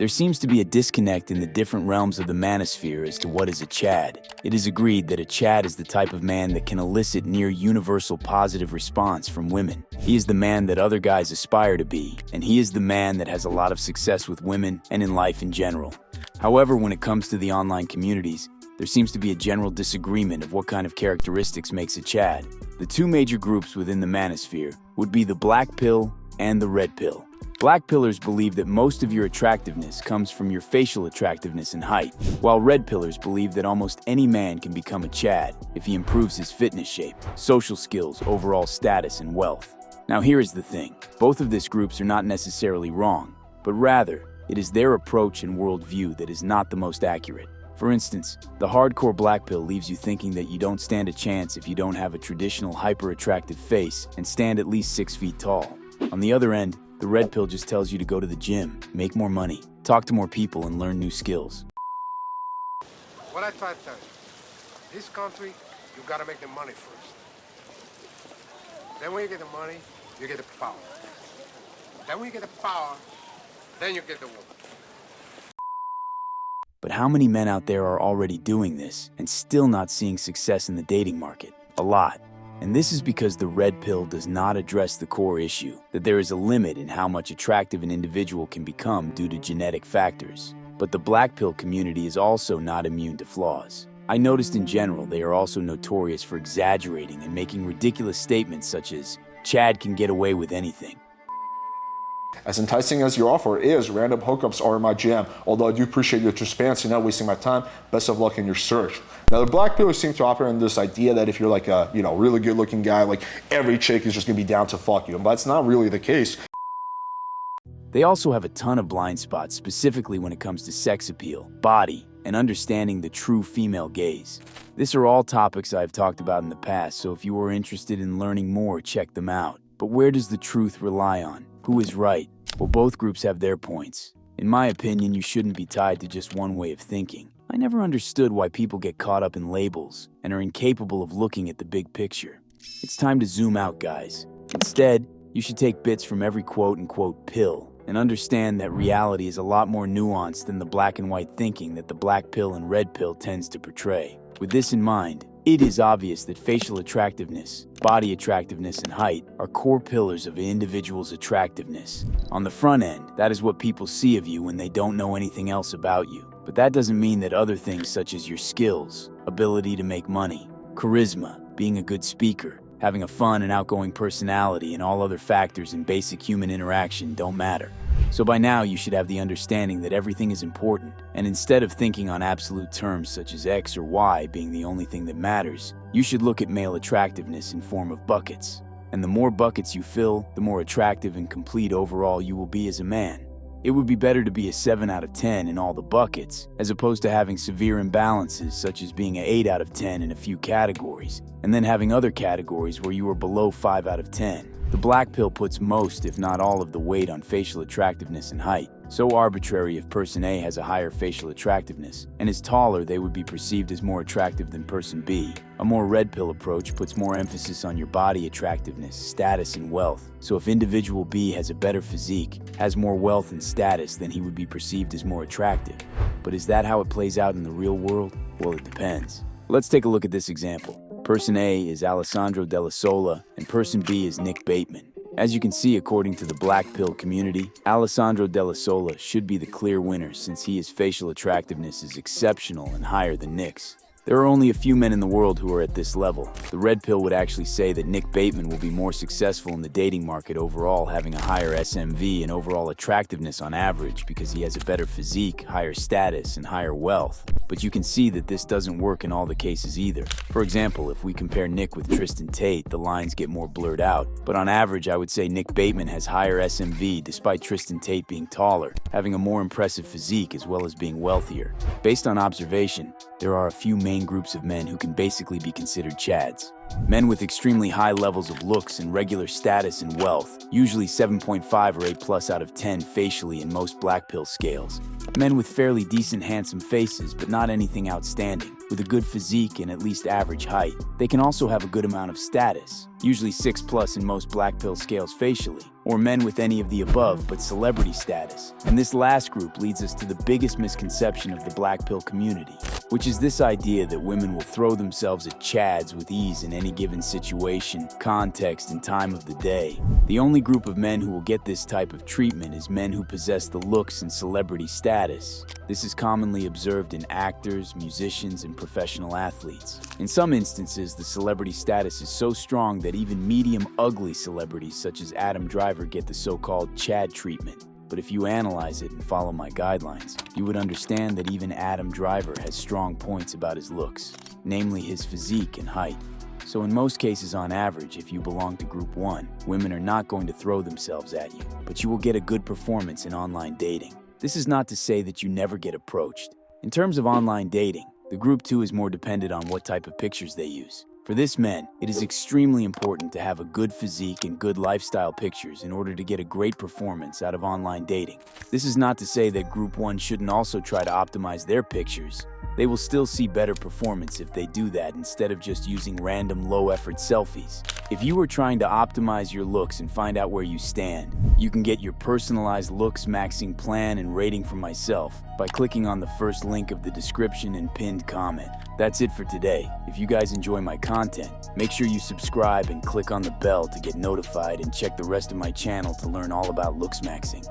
There seems to be a disconnect in the different realms of the Manosphere as to what is a Chad. It is agreed that a Chad is the type of man that can elicit near universal positive response from women. He is the man that other guys aspire to be, and he is the man that has a lot of success with women and in life in general. However, when it comes to the online communities, there seems to be a general disagreement of what kind of characteristics makes a Chad. The two major groups within the Manosphere would be the black pill and the red pill. Black pillars believe that most of your attractiveness comes from your facial attractiveness and height, while red pillars believe that almost any man can become a Chad if he improves his fitness shape, social skills, overall status, and wealth. Now here is the thing. Both of these groups are not necessarily wrong, but rather, it is their approach and worldview that is not the most accurate. For instance, the hardcore black pill leaves you thinking that you don't stand a chance if you don't have a traditional hyper-attractive face and stand at least 6 feet tall. On the other end, the red pill just tells you to go to the gym, make more money, talk to more people, and learn new skills. What I try to tell you, this country, you gotta make the money first. Then when you get the money, you get the power. Then when you get the power, then you get the woman. But how many men out there are already doing this and still not seeing success in the dating market? A lot. And this is because the red pill does not address the core issue, that there is a limit in how much attractive an individual can become due to genetic factors. But the black pill community is also not immune to flaws. I noticed in general they are also notorious for exaggerating and making ridiculous statements such as, "Chad can get away with anything." As enticing as your offer is, random hookups are my jam. Although I do appreciate your transparency, not wasting my time. Best of luck in your search. Now, the black pillars seem to operate on this idea that if you're like a, really good looking guy, like every chick is just gonna be down to fuck you. But that's not really the case. They also have a ton of blind spots, specifically when it comes to sex appeal, body, and understanding the true female gaze. These are all topics I've talked about in the past, so if you are interested in learning more, check them out. But where does the truth rely on? Who is right? Well, both groups have their points. In my opinion, you shouldn't be tied to just one way of thinking. I never understood why people get caught up in labels and are incapable of looking at the big picture. It's time to zoom out, guys. Instead, you should take bits from every quote-unquote pill and understand that reality is a lot more nuanced than the black and white thinking that the black pill and red pill tends to portray. With this in mind, it is obvious that facial attractiveness, body attractiveness, and height are core pillars of an individual's attractiveness. On the front end, that is what people see of you when they don't know anything else about you. But that doesn't mean that other things such as your skills, ability to make money, charisma, being a good speaker, having a fun and outgoing personality, and all other factors in basic human interaction don't matter. So by now you should have the understanding that everything is important, and instead of thinking on absolute terms such as X or Y being the only thing that matters, you should look at male attractiveness in form of buckets. And the more buckets you fill, the more attractive and complete overall you will be as a man. It would be better to be a 7 out of 10 in all the buckets, as opposed to having severe imbalances such as being an 8 out of 10 in a few categories, and then having other categories where you are below 5 out of 10. The black pill puts most, if not all, of the weight on facial attractiveness and height. So arbitrary if person A has a higher facial attractiveness and is taller, they would be perceived as more attractive than person B. A more red pill approach puts more emphasis on your body attractiveness, status, and wealth. So if individual B has a better physique, has more wealth and status, then he would be perceived as more attractive. But is that how it plays out in the real world? Well, it depends. Let's take a look at this example. Person A is Alessandro Della Sola, and person B is Nick Bateman. As you can see, according to the black pill community, Alessandro Della Sola should be the clear winner since his facial attractiveness is exceptional and higher than Nick's. There are only a few men in the world who are at this level. The red pill would actually say that Nick Bateman will be more successful in the dating market overall, having a higher SMV and overall attractiveness on average because he has a better physique, higher status, and higher wealth. But you can see that this doesn't work in all the cases either. For example, if we compare Nick with Tristan Tate, the lines get more blurred out. But on average, I would say Nick Bateman has higher SMV despite Tristan Tate being taller, having a more impressive physique as well as being wealthier. Based on observation, there are a few main groups of men who can basically be considered Chads. Men with extremely high levels of looks and regular status and wealth, usually 7.5 or 8+ out of 10 facially in most black pill scales. Men with fairly decent handsome faces but not anything outstanding, with a good physique and at least average height. They can also have a good amount of status, usually 6+ in most black pill scales facially, or men with any of the above but celebrity status. And this last group leads us to the biggest misconception of the black pill community, which is this idea that women will throw themselves at chads with ease in any given situation, context, and time of the day. The only group of men who will get this type of treatment is men who possess the looks and celebrity status. This is commonly observed in actors, musicians, and professional athletes. In some instances, the celebrity status is so strong that even medium ugly celebrities such as Adam Driver get the so-called Chad treatment. But if you analyze it and follow my guidelines, you would understand that even Adam Driver has strong points about his looks, namely his physique and height. So in most cases, on average, if you belong to Group 1, women are not going to throw themselves at you, but you will get a good performance in online dating. This is not to say that you never get approached. In terms of online dating, the Group 2 is more dependent on what type of pictures they use. For this men, it is extremely important to have a good physique and good lifestyle pictures in order to get a great performance out of online dating. This is not to say that Group 1 shouldn't also try to optimize their pictures. They will still see better performance if they do that instead of just using random low-effort selfies. If you are trying to optimize your looks and find out where you stand, you can get your personalized Looksmaxxing plan and rating from myself by clicking on the first link of the description and pinned comment. That's it for today. If you guys enjoy my content, make sure you subscribe and click on the bell to get notified, and check the rest of my channel to learn all about Looksmaxxing.